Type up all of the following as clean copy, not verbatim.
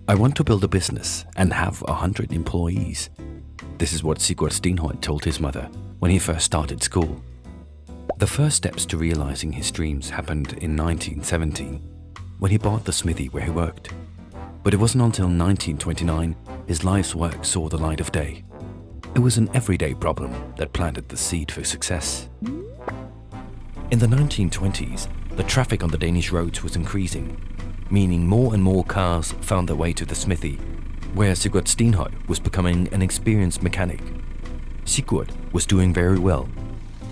I want to build a business and have 100 employees. This is what Sigurd STENHØJ told his mother when he first started school. The first steps to realizing his dreams happened in 1917, when he bought the smithy where he worked. But it wasn't until 1929 his life's work saw the light of day. It was an everyday problem that planted the seed for success. In the 1920s, the traffic on the Danish roads was increasing, meaning more and more cars found their way to the smithy, where Sigurd STENHØJ was becoming an experienced mechanic. Sigurd was doing very well,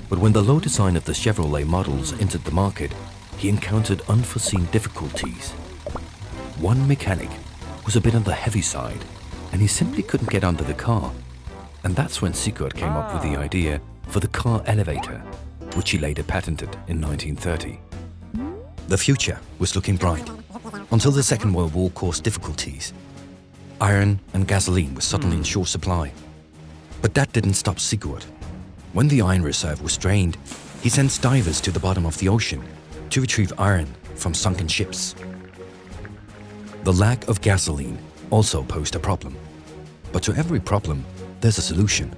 but when the low design of the Chevrolet models entered the market, he encountered unforeseen difficulties. One mechanic was a bit on the heavy side, and he simply couldn't get under the car. And that's when Sigurd came up with the idea for the car elevator, which he later patented in 1930. The future was looking bright, until the Second World War caused difficulties. Iron and gasoline was suddenly in short supply. But that didn't stop Sigurd. When the iron reserve was drained, he sent divers to the bottom of the ocean to retrieve iron from sunken ships. The lack of gasoline also posed a problem. But to every problem, there's a solution.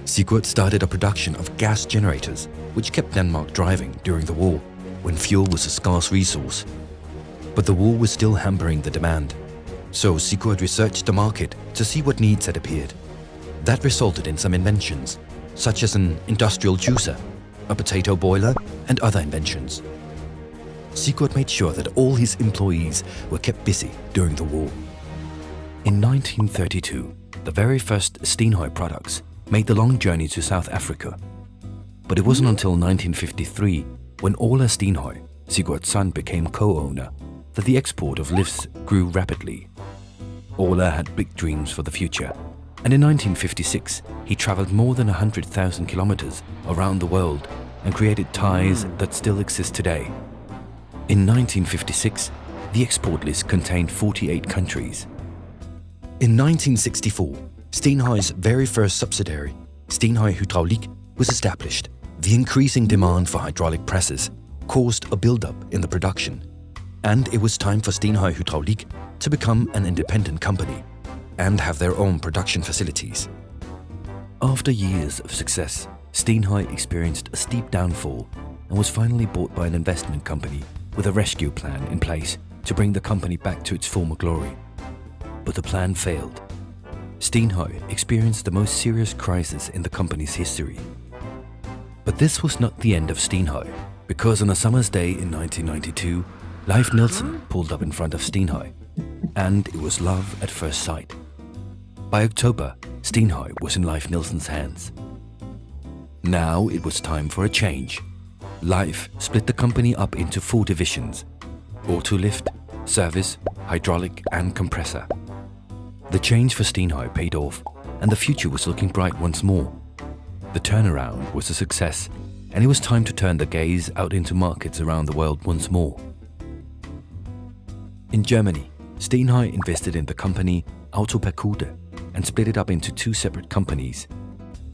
Sigurd started a production of gas generators, which kept Denmark driving during the war, when fuel was a scarce resource. But the war was still hampering the demand. So Sigurd researched the market to see what needs had appeared. That resulted in some inventions, such as an industrial juicer, a potato boiler, and other inventions. Sigurd made sure that all his employees were kept busy during the war. In 1932, the very first STENHØJ products made the long journey to South Africa. But it wasn't until 1953, when Ola STENHØJ, Sigurd's son, became co-owner, that the export of lifts grew rapidly. Ola had big dreams for the future, and in 1956 he traveled more than 100,000 kilometers around the world and created ties that still exist today. In 1956, the export list contained 48 countries. In 1964, STENHØJ's very first subsidiary, STENHØJ Hydraulik, was established. The increasing demand for hydraulic presses caused a build-up in the production, and it was time for STENHØJ Hydraulik to become an independent company and have their own production facilities. After years of success, STENHØJ experienced a steep downfall and was finally bought by an investment company with a rescue plan in place to bring the company back to its former glory. But the plan failed. STENHØJ experienced the most serious crisis in the company's history. But this was not the end of STENHØJ, because on a summer's day in 1992, Leif Nielsen pulled up in front of STENHØJ, and it was love at first sight. By October, STENHØJ was in Leif Nielsen's hands. Now it was time for a change. Leif split the company up into 4 divisions: auto lift, service, hydraulic and compressor. The change for STENHØJ paid off, and the future was looking bright once more. The turnaround was a success, and it was time to turn the gaze out into markets around the world once more. In Germany, STENHØJ invested in the company Autoperkute and split it up into 2 separate companies: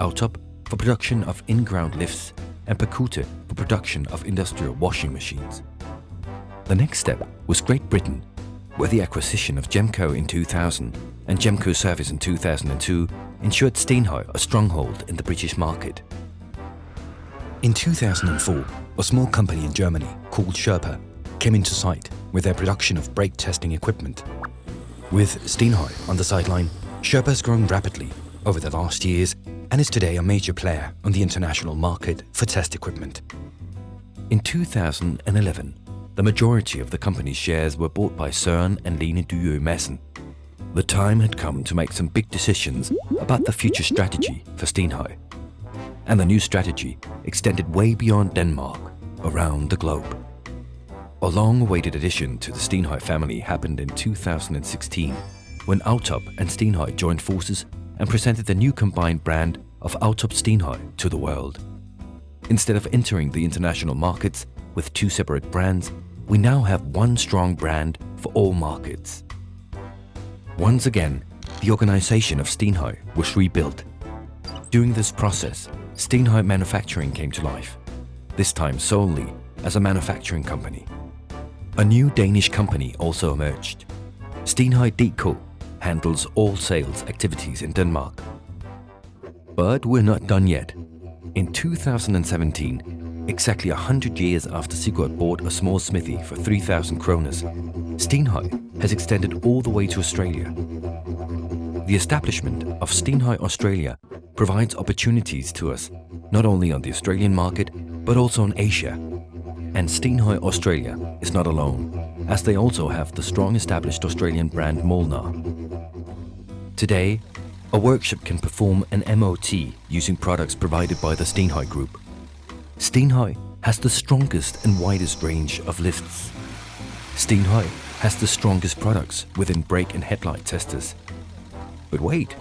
Autop for production of in-ground lifts and Perkute for production of industrial washing machines. The next step was Great Britain, where the acquisition of Gemco in 2000 and Gemco Service in 2002 ensured STENHØJ a stronghold in the British market. In 2004, a small company in Germany called Sherpa came into sight with their production of brake testing equipment. With STENHØJ on the sideline, Sherpa has grown rapidly over the last years and is today a major player on the international market for test equipment. In 2011, the majority of the company's shares were bought by Søren and Lene Dyø Madsen. The time had come to make some big decisions about the future strategy for STENHØJ. And the new strategy extended way beyond Denmark, around the globe. A long-awaited addition to the STENHØJ family happened in 2016, when Autop and STENHØJ joined forces and presented the new combined brand of Autop STENHØJ to the world. Instead of entering the international markets with 2 separate brands, we now have one strong brand for all markets. Once again, the organization of STENHØJ was rebuilt. During this process, STENHØJ Manufacturing came to life, this time solely as a manufacturing company. A new Danish company also emerged. STENHØJ DK handles all sales activities in Denmark. But we're not done yet. In 2017, exactly 100 years after Sigurd bought a small smithy for 3,000 kroners, STENHØJ has extended all the way to Australia. The establishment of STENHØJ Australia provides opportunities to us, not only on the Australian market, but also in Asia. And STENHØJ Australia is not alone, as they also have the strong established Australian brand Molnar. Today, a workshop can perform an MOT using products provided by the STENHØJ Group. STENHØJ has the strongest and widest range of lifts. STENHØJ has the strongest products within brake and headlight testers. But wait,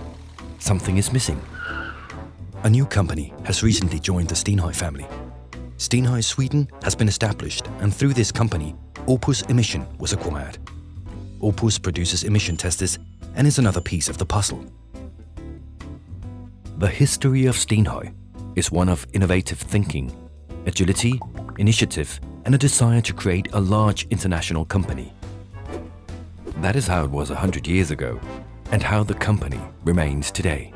something is missing. A new company has recently joined the STENHØJ family. STENHØJ Sweden has been established, and through this company, Opus Emission was acquired. Opus produces emission testers and is another piece of the puzzle. The history of STENHØJ is one of innovative thinking, agility, initiative, and a desire to create a large international company. That is how it was 100 years ago, and how the company remains today.